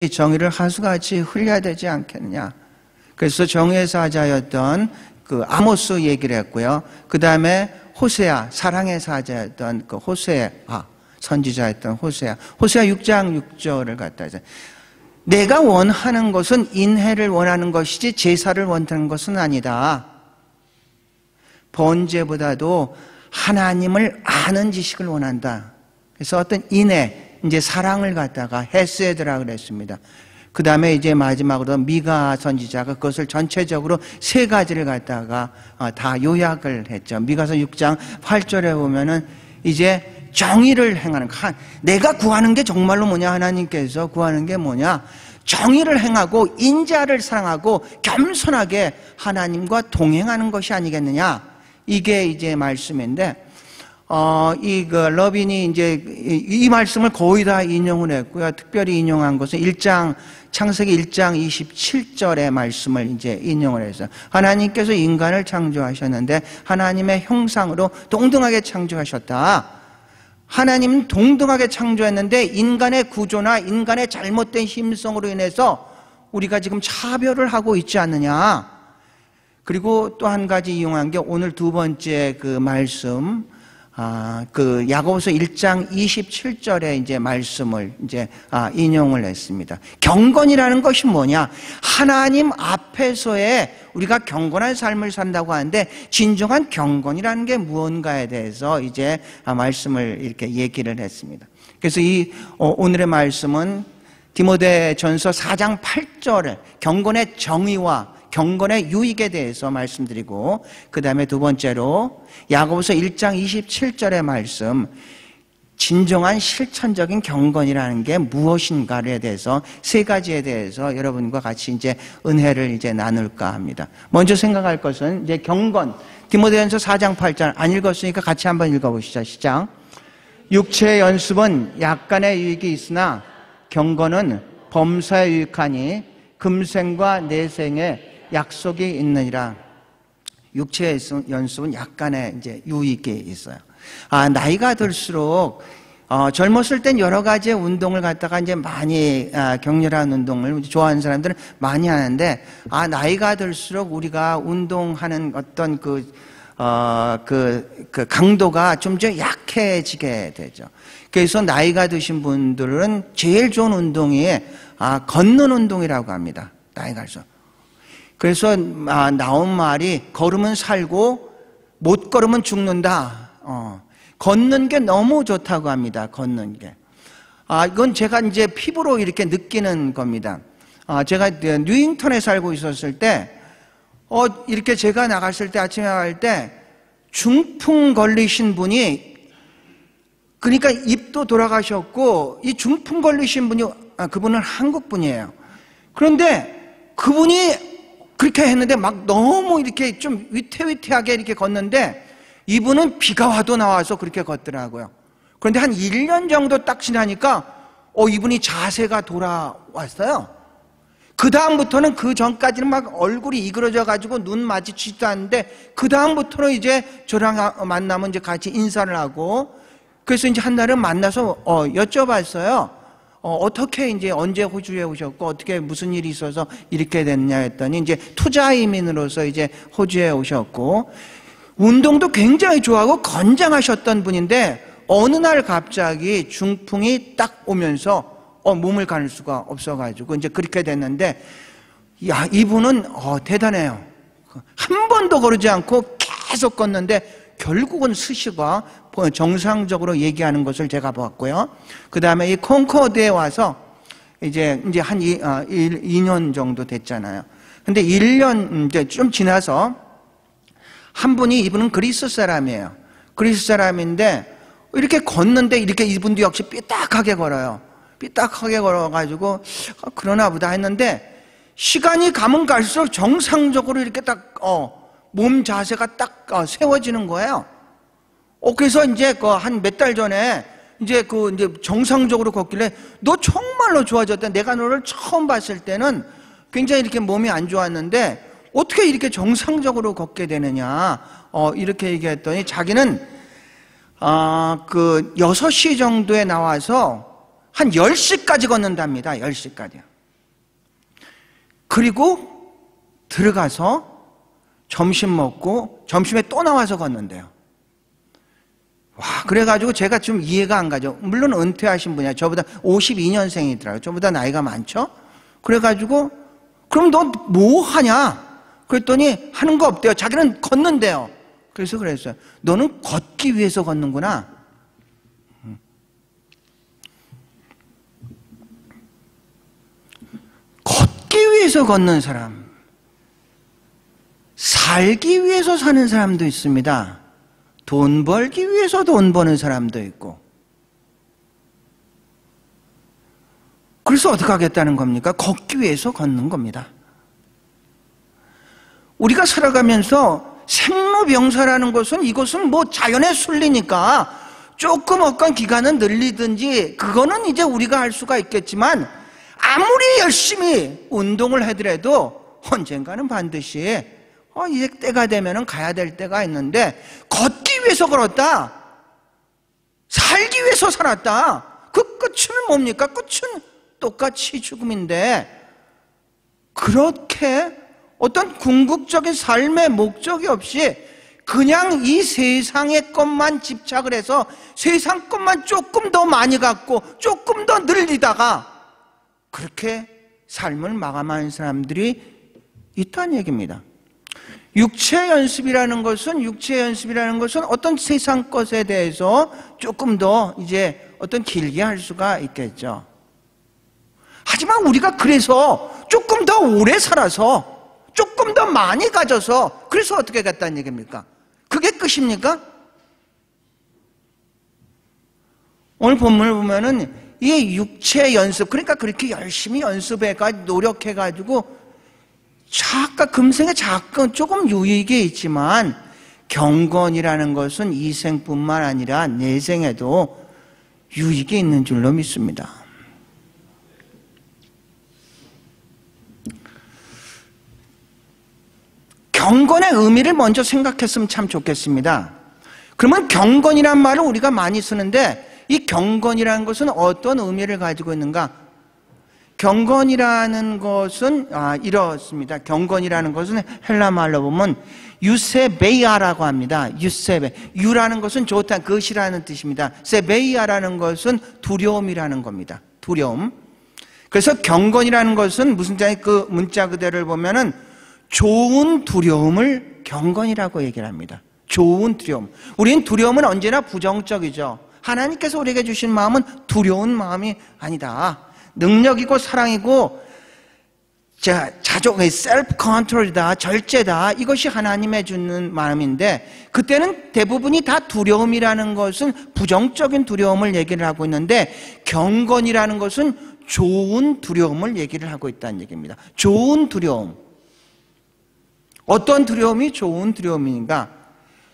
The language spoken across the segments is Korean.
정의를 하수같이 흘려야 되지 않겠느냐. 그래서 정의의 사자였던 그 아모스 얘기를 했고요. 그 다음에 호세아, 사랑의 사자였던 그 호세아, 선지자였던 호세아 6장 6절을 갖다 해서 내가 원하는 것은 인해를 원하는 것이지 제사를 원하는 것은 아니다. 번제보다도 하나님을 아는 지식을 원한다. 그래서 어떤 인해, 이제 사랑을 갖다가 헤세드라 그랬습니다. 그 다음에 이제 마지막으로 미가 선지자가 그것을 전체적으로 세 가지를 갖다가 다 요약을 했죠. 미가서 6장 8절에 보면은 이제 정의를 행하는, 내가 구하는 게 정말로 뭐냐, 하나님께서 구하는 게 뭐냐, 정의를 행하고 인자를 사랑하고 겸손하게 하나님과 동행하는 것이 아니겠느냐. 이게 이제 말씀인데, 러빈이 이제 이 말씀을 거의 다 인용을 했고요. 특별히 인용한 것은 창세기 1장 27절의 말씀을 이제 인용을 해서 하나님께서 인간을 창조하셨는데 하나님의 형상으로 동등하게 창조하셨다. 하나님은 동등하게 창조했는데 인간의 구조나 인간의 잘못된 힘성으로 인해서 우리가 지금 차별을 하고 있지 않느냐. 그리고 또 한 가지 이용한 게 오늘 두 번째 그 말씀, 그 야고보서 1장 27절에 이제 말씀을 이제 인용을 했습니다. 경건이라는 것이 뭐냐? 하나님 앞에서의 우리가 경건한 삶을 산다고 하는데 진정한 경건이라는 게 무언가에 대해서 이제 말씀을 이렇게 얘기를 했습니다. 그래서 오늘의 말씀은 디모데전서 4장 8절에 경건의 정의와 경건의 유익에 대해서 말씀드리고, 그 다음에 두 번째로 야고보서 1장 27절의 말씀, 진정한 실천적인 경건이라는 게 무엇인가에 대해서 세 가지에 대해서 여러분과 같이 이제 은혜를 이제 나눌까 합니다. 먼저 생각할 것은 이제 경건, 디모데전서 4장 8절 안 읽었으니까 같이 한번 읽어보시죠. 시작. 육체의 연습은 약간의 유익이 있으나 경건은 범사에 유익하니 금생과 내생에 약속이 있느니라. 육체의 연습은 약간의 이제 유익이 있어요. 나이가 들수록 젊었을 땐 여러 가지의 운동을 갖다가 이제 많이 격렬한 운동을 좋아하는 사람들은 많이 하는데 나이가 들수록 우리가 운동하는 어떤 그 강도가 좀 약해지게 되죠. 그래서 나이가 드신 분들은 제일 좋은 운동이 걷는 운동이라고 합니다. 나이가 들수록. 그래서 나온 말이 걸으면 살고 못 걸으면 죽는다. 걷는 게 너무 좋다고 합니다. 걷는 게. 이건 제가 이제 피부로 이렇게 느끼는 겁니다. 제가 뉴잉턴에 살고 있었을 때 이렇게 제가 나갔을 때 아침에 나갈 때 중풍 걸리신 분이, 그러니까 입도 돌아가셨고 이 중풍 걸리신 분이 그분은 한국 분이에요. 그런데 그분이 그렇게 했는데 막 너무 이렇게 좀 위태위태하게 이렇게 걷는데 이분은 비가 와도 나와서 그렇게 걷더라고요. 그런데 한 1년 정도 딱 지나니까 이분이 자세가 돌아왔어요. 그 다음부터는, 그 전까지는 막 얼굴이 이그러져 가지고 눈 마주치지도 않는데 그 다음부터는 이제 저랑 만나면 이제 같이 인사를 하고, 그래서 이제 한 날은 만나서 여쭤봤어요. 어떻게 이제 언제 호주에 오셨고 어떻게 무슨 일이 있어서 이렇게 됐냐 했더니 이제 투자 이민으로서 이제 호주에 오셨고 운동도 굉장히 좋아하고 건장하셨던 분인데 어느 날 갑자기 중풍이 딱 오면서 몸을 가눌 수가 없어가지고 이제 그렇게 됐는데, 이분은 대단해요. 한 번도 거르지 않고 계속 걷는데 결국은 스시가 정상적으로 얘기하는 것을 제가 봤고요. 그 다음에 이 콩코드에 와서 이제 한 2년 정도 됐잖아요. 근데 1년 이제 좀 지나서 한 분이, 이분은 그리스 사람이에요. 그리스 사람인데 이렇게 걷는데 이렇게 이분도 역시 삐딱하게 걸어요. 삐딱하게 걸어가지고 그러나 보다 했는데 시간이 가면 갈수록 정상적으로 이렇게 딱 몸 자세가 딱 세워지는 거예요. 그래서 이제 한 몇 달 전에 이제 정상적으로 걷길래 너 정말로 좋아졌다. 내가 너를 처음 봤을 때는 굉장히 이렇게 몸이 안 좋았는데 어떻게 이렇게 정상적으로 걷게 되느냐. 이렇게 얘기했더니 자기는 6시 정도에 나와서 한 10시까지 걷는답니다. 10시까지요. 그리고 들어가서 점심 먹고 점심에 또 나와서 걷는데요. 와, 그래가지고 제가 좀 이해가 안 가죠. 물론 은퇴하신 분이야. 저보다 52년생이더라고요. 저보다 나이가 많죠. 그래가지고 그럼 너 뭐 하냐? 그랬더니 하는 거 없대요. 자기는 걷는데요. 그래서 그랬어요. 너는 걷기 위해서 걷는구나. 걷기 위해서 걷는 사람, 살기 위해서 사는 사람도 있습니다. 돈 벌기 위해서 돈 버는 사람도 있고. 그래서 어떻게 하겠다는 겁니까? 걷기 위해서 걷는 겁니다. 우리가 살아가면서 생로병사라는 것은, 이것은 뭐 자연의 순리니까 조금 어떤 기간은 늘리든지 그거는 이제 우리가 할 수가 있겠지만, 아무리 열심히 운동을 하더라도 언젠가는 반드시 이제 때가 되면은 가야 될 때가 있는데, 걷기 위해서 걸었다, 살기 위해서 살았다, 그 끝은 뭡니까? 끝은 똑같이 죽음인데, 그렇게 어떤 궁극적인 삶의 목적이 없이 그냥 이 세상의 것만 집착을 해서 세상 것만 조금 더 많이 갖고 조금 더 늘리다가 그렇게 삶을 마감하는 사람들이 있다는 얘기입니다. 육체 연습이라는 것은 어떤 세상 것에 대해서 조금 더 이제 어떤 길게 할 수가 있겠죠. 하지만 우리가 그래서 조금 더 오래 살아서 조금 더 많이 가져서 그래서 어떻게 갔다는 얘기입니까? 그게 끝입니까? 오늘 본문을 보면은 이 육체 연습, 그러니까 그렇게 열심히 연습해가지고 노력해가지고 잠깐 금생에 잠깐 조금 유익이 있지만, 경건이라는 것은 이 생뿐만 아니라 내생에도 유익이 있는 줄로 믿습니다. 경건의 의미를 먼저 생각했으면 참 좋겠습니다. 그러면 경건이란 말을 우리가 많이 쓰는데, 이 경건이라는 것은 어떤 의미를 가지고 있는가? 경건이라는 것은 이렇습니다. 경건이라는 것은 헬라 말로 보면 유세베이아라고 합니다. 유세베, 유라는 것은 좋다, 것이라는 뜻입니다. 세베이아라는 것은 두려움이라는 겁니다. 두려움. 그래서 경건이라는 것은 무슨 뜻이, 그 문자 그대로를 보면은 좋은 두려움을 경건이라고 얘기를 합니다. 좋은 두려움. 우리는 두려움은 언제나 부정적이죠. 하나님께서 우리에게 주신 마음은 두려운 마음이 아니다. 능력이고 사랑이고 자족, 셀프 컨트롤이다, 절제다, 이것이 하나님의 주는 마음인데, 그때는 대부분이 다 두려움이라는 것은 부정적인 두려움을 얘기를 하고 있는데, 경건이라는 것은 좋은 두려움을 얘기를 하고 있다는 얘기입니다. 좋은 두려움. 어떤 두려움이 좋은 두려움인가?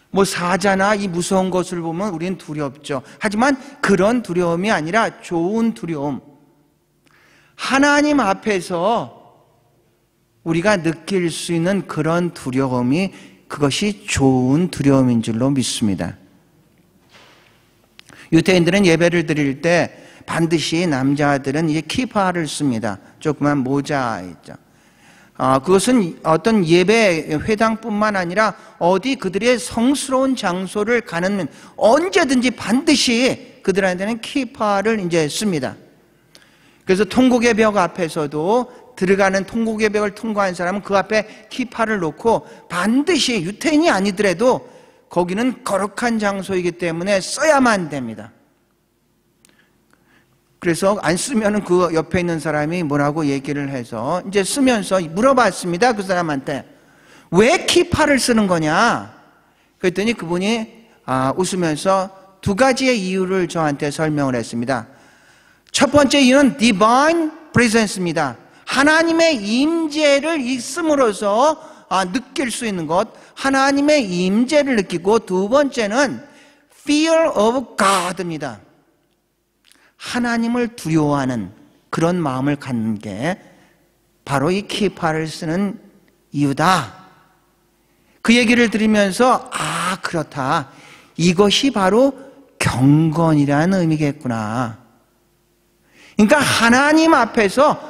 뭐 사자나 이 무서운 것을 보면 우리는 두렵죠. 하지만 그런 두려움이 아니라 좋은 두려움, 하나님 앞에서 우리가 느낄 수 있는 그런 두려움이, 그것이 좋은 두려움인 줄로 믿습니다. 유대인들은 예배를 드릴 때 반드시 남자들은 이제 키파를 씁니다. 조그만 모자 있죠. 그것은 어떤 예배 회당뿐만 아니라 어디 그들의 성스러운 장소를 가는 언제든지 반드시 그들한테는 키파를 이제 씁니다. 그래서 통곡의 벽 앞에서도 들어가는 통곡의 벽을 통과한 사람은 그 앞에 키파를 놓고 반드시, 유태인이 아니더라도 거기는 거룩한 장소이기 때문에 써야만 됩니다. 그래서 안 쓰면은 그 옆에 있는 사람이 뭐라고 얘기를 해서 이제 쓰면서 물어봤습니다. 그 사람한테 왜 키파를 쓰는 거냐? 그랬더니 그분이 웃으면서 두 가지의 이유를 저한테 설명을 했습니다. 첫 번째 이유는 divine presence입니다. 하나님의 임재를 있음으로써 느낄 수 있는 것, 하나님의 임재를 느끼고, 두 번째는 fear of God입니다. 하나님을 두려워하는 그런 마음을 갖는 게 바로 이 키파를 쓰는 이유다. 그 얘기를 들으면서 그렇다, 이것이 바로 경건이라는 의미겠구나. 그러니까 하나님 앞에서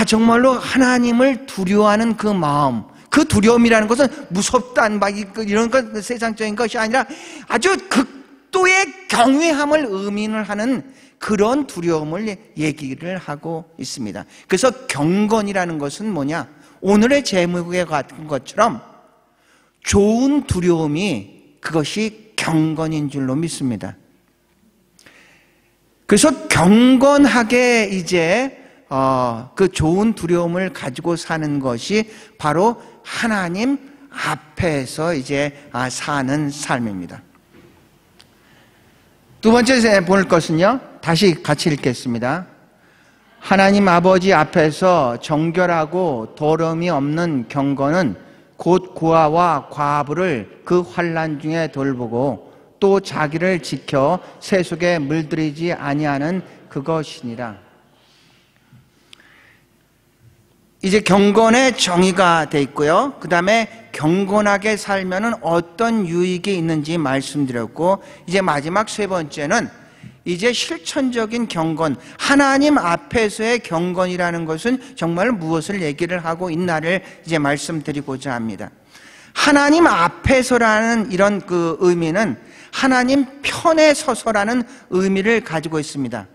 정말로 하나님을 두려워하는 그 마음, 그 두려움이라는 것은 무섭다, 막 이런 것, 세상적인 것이 아니라 아주 극도의 경외함을 의미를 하는 그런 두려움을 얘기를 하고 있습니다. 그래서 경건이라는 것은 뭐냐? 오늘의 제목에 같은 것처럼 좋은 두려움이 그것이 경건인 줄로 믿습니다. 그래서 경건하게 이제 그 좋은 두려움을 가지고 사는 것이 바로 하나님 앞에서 이제 사는 삶입니다. 두 번째 볼 것은요, 다시 같이 읽겠습니다. 하나님 아버지 앞에서 정결하고 더러움이 없는 경건은 곧 고아와 과부를 그 환난 중에 돌보고 또 자기를 지켜 세속에 물들이지 아니하는 그것이니라. 이제 경건의 정의가 돼 있고요. 그 다음에 경건하게 살면은 어떤 유익이 있는지 말씀드렸고, 이제 마지막 세 번째는 이제 실천적인 경건, 하나님 앞에서의 경건이라는 것은 정말 무엇을 얘기를 하고 있나를 이제 말씀드리고자 합니다. 하나님 앞에서라는 이런 그 의미는 하나님 편에 서서라는 의미를 가지고 있습니다.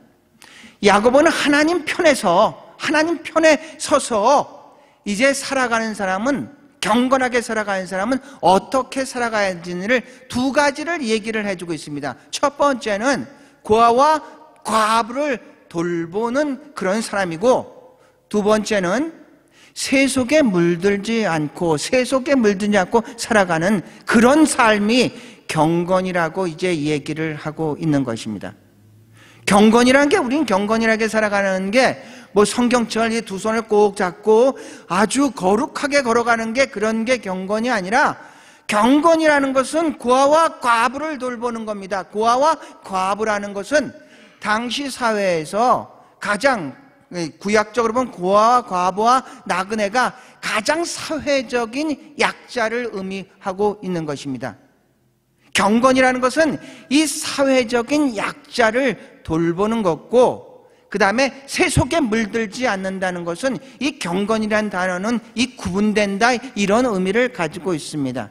야고보는 하나님 편에 서서 이제 살아가는 사람은, 경건하게 살아가는 사람은 어떻게 살아가야 하는지를 두 가지를 얘기를 해주고 있습니다. 첫 번째는 고아와 과부를 돌보는 그런 사람이고, 두 번째는 세속에 물들지 않고 살아가는 그런 삶이 경건이라고 이제 얘기를 하고 있는 것입니다. 경건이라는 게, 우리는 경건이라게 살아가는 게 뭐 성경처럼 두 손을 꼭 잡고 아주 거룩하게 걸어가는 게, 그런 게 경건이 아니라, 경건이라는 것은 고아와 과부를 돌보는 겁니다. 고아와 과부라는 것은 당시 사회에서 가장, 구약적으로 보면 고아와 과부와 나그네가 가장 사회적인 약자를 의미하고 있는 것입니다. 경건이라는 것은 이 사회적인 약자를 돌보는 것고, 그 다음에 세속에 물들지 않는다는 것은, 이 경건이라는 단어는 이 구분된다, 이런 의미를 가지고 있습니다.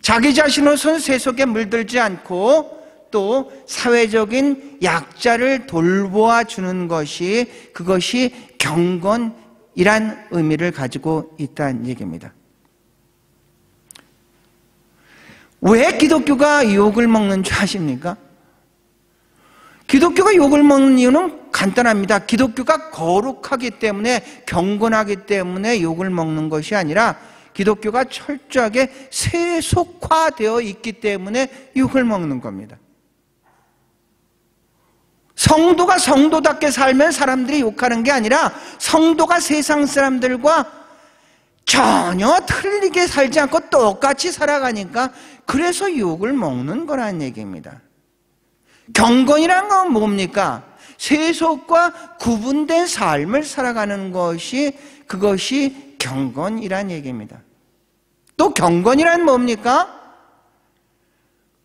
자기 자신으로서는 세속에 물들지 않고 또 사회적인 약자를 돌보아 주는 것이, 그것이 경건이란 의미를 가지고 있다는 얘기입니다. 왜 기독교가 욕을 먹는 줄 아십니까? 기독교가 욕을 먹는 이유는 간단합니다. 기독교가 거룩하기 때문에, 경건하기 때문에 욕을 먹는 것이 아니라, 기독교가 철저하게 세속화되어 있기 때문에 욕을 먹는 겁니다. 성도가 성도답게 살면 사람들이 욕하는 게 아니라, 성도가 세상 사람들과 전혀 틀리게 살지 않고 똑같이 살아가니까, 그래서 욕을 먹는 거라는 얘기입니다. 경건이란 건 뭡니까? 세속과 구분된 삶을 살아가는 것이, 그것이 경건이란 얘기입니다. 또 경건이란 뭡니까?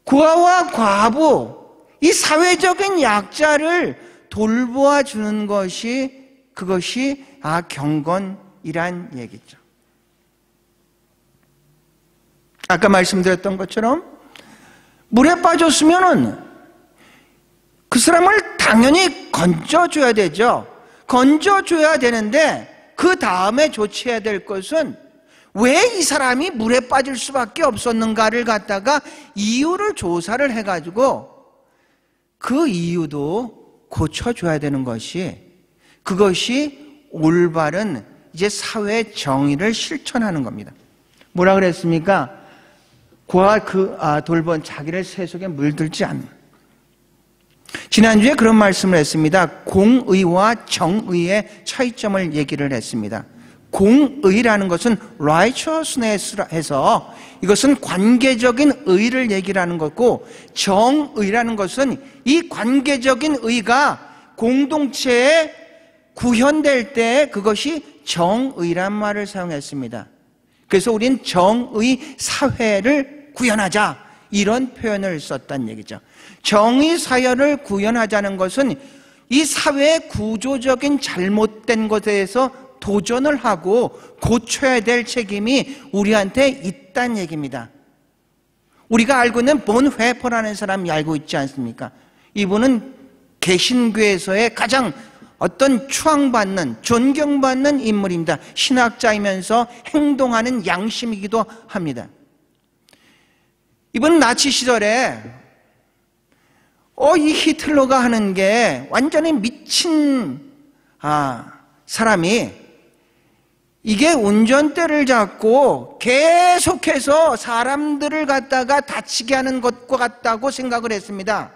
고아와 과부, 이 사회적인 약자를 돌보아 주는 것이, 그것이 경건이란 얘기죠. 아까 말씀드렸던 것처럼 물에 빠졌으면은 그 사람을 당연히 건져줘야 되죠. 건져줘야 되는데, 그 다음에 조치해야 될 것은 왜 이 사람이 물에 빠질 수밖에 없었는가를 갖다가 이유를 조사를 해가지고 그 이유도 고쳐줘야 되는 것이, 그것이 올바른 이제 사회 정의를 실천하는 겁니다. 뭐라 그랬습니까? 고아 돌본 자기를 세속에 물들지 않는. 지난주에 그런 말씀을 했습니다. 공의와 정의의 차이점을 얘기를 했습니다. 공의라는 것은 righteousness 해서, 이것은 관계적인 의를 얘기를 하는 거고, 정의라는 것은 이 관계적인 의가 공동체에 구현될 때 그것이 정의란 말을 사용했습니다. 그래서 우린 정의 사회를 구현하자, 이런 표현을 썼다는 얘기죠. 정의 사회를 구현하자는 것은 이 사회의 구조적인 잘못된 것에 대해서 도전을 하고 고쳐야 될 책임이 우리한테 있다는 얘기입니다. 우리가 알고 있는 본 회퍼라는 사람이 알고 있지 않습니까? 이분은 개신교에서의 가장 어떤 추앙받는, 존경받는 인물입니다. 신학자이면서 행동하는 양심이기도 합니다. 이분 나치 시절에 이 히틀러가 하는 게 완전히 미친 사람이 이게 운전대를 잡고 계속해서 사람들을 갖다가 다치게 하는 것과 같다고 생각을 했습니다.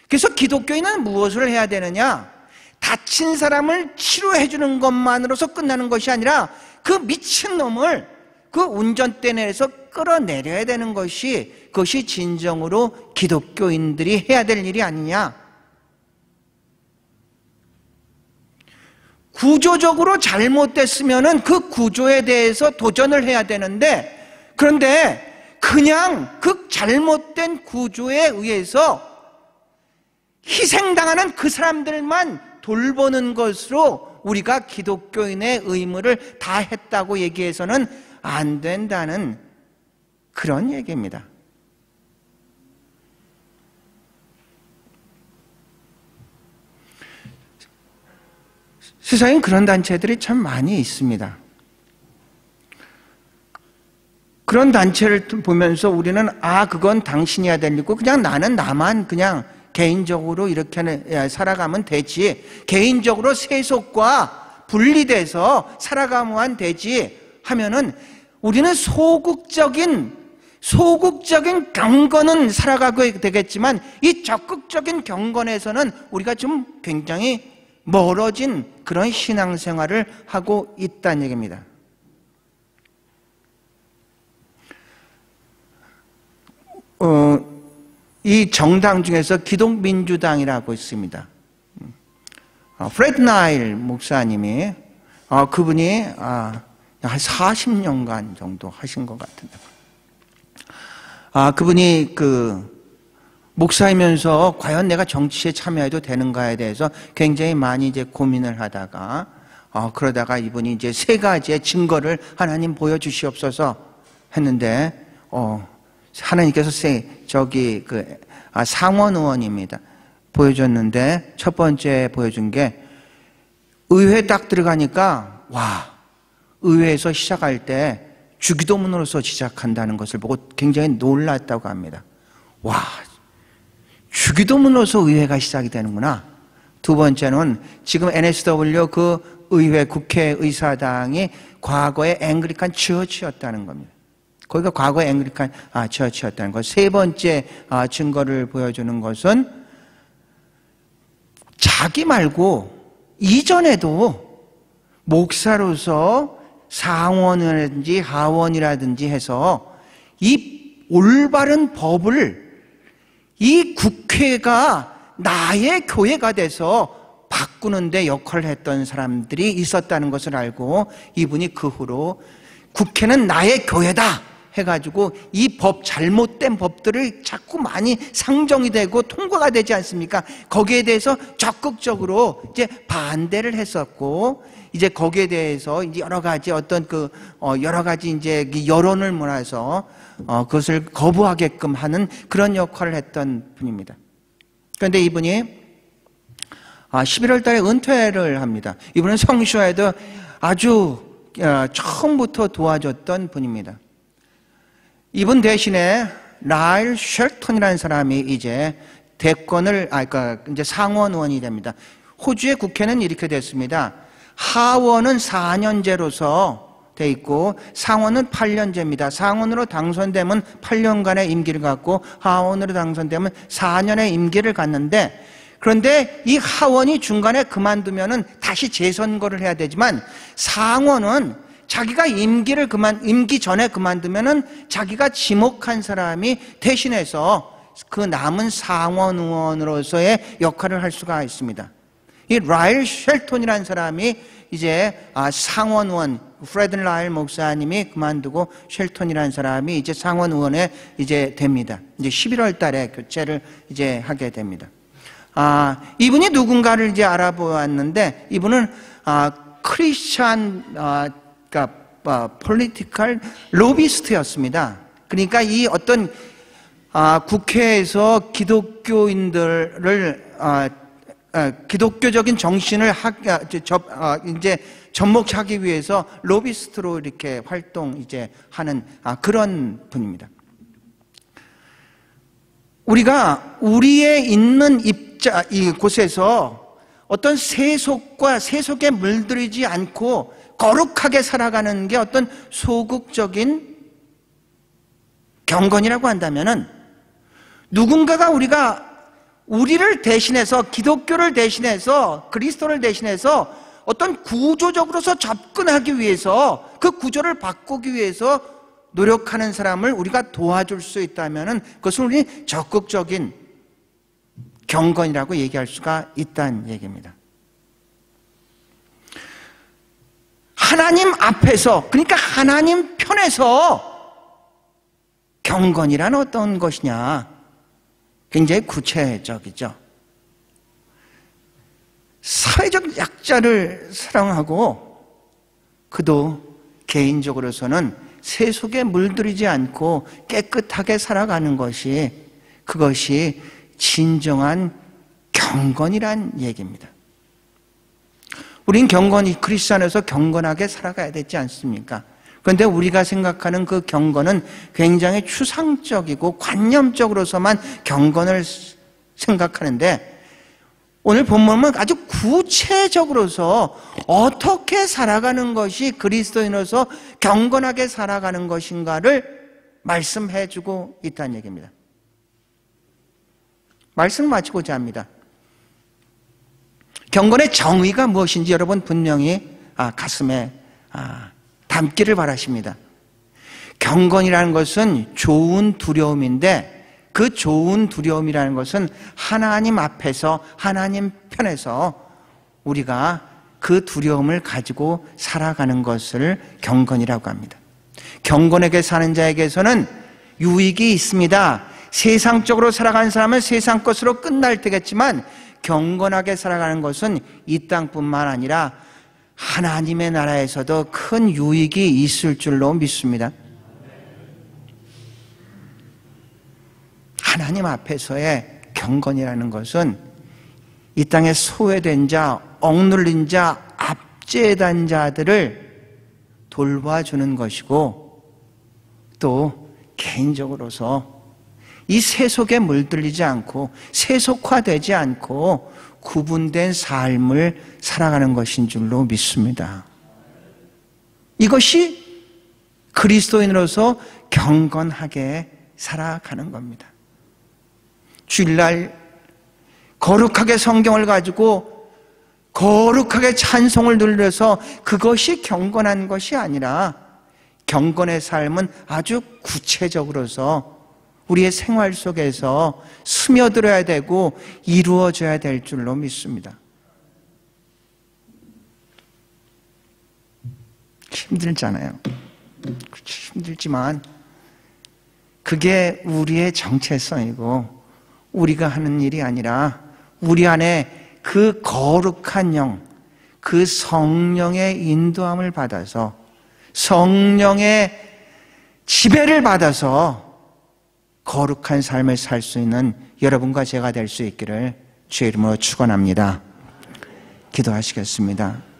그래서 기독교인은 무엇을 해야 되느냐? 다친 사람을 치료해 주는 것만으로서 끝나는 것이 아니라 그 미친 놈을 그 운전대 내에서 끌어내려야 되는 그것이 진정으로 기독교인들이 해야 될 일이 아니냐. 구조적으로 잘못됐으면은 그 구조에 대해서 도전을 해야 되는데, 그런데 그냥 그 잘못된 구조에 의해서 희생당하는 그 사람들만 돌보는 것으로 우리가 기독교인의 의무를 다했다고 얘기해서는 안 된다는 그런 얘기입니다. 세상에 그런 단체들이 참 많이 있습니다. 그런 단체를 보면서 우리는 그건 당신이 해야 될 일이고 그냥 나만 그냥 개인적으로 이렇게 살아가면 되지, 개인적으로 세속과 분리돼서 살아가면 되지 하면은 우리는 소극적인 경건은 살아가고 되겠지만 이 적극적인 경건에서는 우리가 좀 굉장히 멀어진 그런 신앙생활을 하고 있다는 얘기입니다. 이 정당 중에서 기독민주당이라고 있습니다. 프레드 나일 목사님이 그분이 한 40년간 정도 하신 것 같은데, 그분이 목사이면서 과연 내가 정치에 참여해도 되는가에 대해서 굉장히 많이 이제 고민을 하다가 그러다가 이분이 이제 3가지의 증거를 하나님 보여주시옵소서 했는데 하나님께서 상원 의원입니다. 보여줬는데 첫 번째 보여준 게 의회 딱 들어가니까 의회에서 시작할 때 주기도문으로서 시작한다는 것을 보고 굉장히 놀랐다고 합니다. 주기도문으로서 의회가 시작이 되는구나. 두 번째는 지금 NSW 그 의회 국회의사당이 과거에 앵글리칸 처치였다는 겁니다. 거기가 과거에 앵글리칸 처치였다는 것. 세 번째 증거를 보여주는 것은 자기 말고 이전에도 목사로서 상원이라든지 하원이라든지 해서 이 올바른 법을 이 국회가 나의 교회가 돼서 바꾸는데 역할을 했던 사람들이 있었다는 것을 알고 이분이 그 후로 국회는 나의 교회다 해가지고 이 잘못된 법들을 자꾸 많이 상정이 되고 통과가 되지 않습니까? 거기에 대해서 적극적으로 이제 반대를 했었고, 이제 거기에 대해서 이제 여러 가지 이제 여론을 모아서 그것을 거부하게끔 하는 그런 역할을 했던 분입니다. 그런데 이분이 11월 달에 은퇴를 합니다. 이분은 성쇼에도 아주 처음부터 도와줬던 분입니다. 이분 대신에 라일 쉘턴이라는 사람이 이제 이제 상원 의원이 됩니다. 호주의 국회는 이렇게 됐습니다. 하원은 4년제로서 돼 있고 상원은 8년제입니다. 상원으로 당선되면 8년간의 임기를 갖고 하원으로 당선되면 4년의 임기를 갖는데, 그런데 이 하원이 중간에 그만두면은 다시 재선거를 해야 되지만 상원은 자기가 임기 전에 그만두면은 자기가 지목한 사람이 대신해서 그 남은 상원 의원으로서의 역할을 할 수가 있습니다. 이 라일 쉘턴이라는 사람이 이제 상원 의원, 프레드 라일 목사님이 그만두고 쉘턴이라는 사람이 이제 상원 의원에 이제 됩니다. 이제 11월 달에 교체를 이제 하게 됩니다. 이분이 누군가를 이제 알아보았는데, 이분은 크리스찬 폴리티컬 로비스트였습니다. 그러니까 이 어떤 국회에서 기독교인들을 기독교적인 정신을 이제 접목하기 위해서 로비스트로 이렇게 활동 이제 하는 그런 분입니다. 우리가 우리의 있는 이곳에서 어떤 세속과 세속에 물들이지 않고 거룩하게 살아가는 게 어떤 소극적인 경건이라고 한다면은, 누군가가 우리를 대신해서, 기독교를 대신해서, 그리스도를 대신해서 어떤 구조적으로서 접근하기 위해서, 그 구조를 바꾸기 위해서 노력하는 사람을 우리가 도와줄 수 있다면은 그것을 우리 적극적인 경건이라고 얘기할 수가 있다는 얘기입니다. 하나님 앞에서, 그러니까 하나님 편에서 경건이란 어떤 것이냐? 굉장히 구체적이죠. 사회적 약자를 사랑하고 그도 개인적으로서는 세속에 물들이지 않고 깨끗하게 살아가는 것이, 그것이 진정한 경건이란 얘기입니다. 우린 크리스천 안에서 경건하게 살아가야 되지 않습니까? 그런데 우리가 생각하는 그 경건은 굉장히 추상적이고 관념적으로서만 경건을 생각하는데, 오늘 본문은 아주 구체적으로서 어떻게 살아가는 것이 그리스도인으로서 경건하게 살아가는 것인가를 말씀해 주고 있다는 얘기입니다. 말씀 마치고자 합니다. 경건의 정의가 무엇인지 여러분 분명히 가슴에 담기를 바라십니다. 경건이라는 것은 좋은 두려움인데, 그 좋은 두려움이라는 것은 하나님 앞에서, 하나님 편에서 우리가 그 두려움을 가지고 살아가는 것을 경건이라고 합니다. 경건하게 사는 자에게서는 유익이 있습니다. 세상적으로 살아가는 사람은 세상 것으로 끝날 테겠지만, 경건하게 살아가는 것은 이 땅뿐만 아니라 하나님의 나라에서도 큰 유익이 있을 줄로 믿습니다. 하나님 앞에서의 경건이라는 것은 이 땅에 소외된 자, 억눌린 자, 압제된 자들을 돌봐주는 것이고, 또 개인적으로서 이 세속에 물들리지 않고 세속화되지 않고 구분된 삶을 살아가는 것인 줄로 믿습니다. 이것이 그리스도인으로서 경건하게 살아가는 겁니다. 주일날 거룩하게 성경을 가지고 거룩하게 찬송을 들려서 그것이 경건한 것이 아니라, 경건의 삶은 아주 구체적으로서 우리의 생활 속에서 스며들어야 되고 이루어져야 될 줄로 믿습니다. 힘들잖아요. 힘들지만 그게 우리의 정체성이고 우리가 하는 일이 아니라, 우리 안에 그 거룩한 영, 그 성령의 인도함을 받아서, 성령의 지배를 받아서 거룩한 삶을 살 수 있는 여러분과 제가 될 수 있기를 주의 이름으로 축원합니다. 기도하시겠습니다.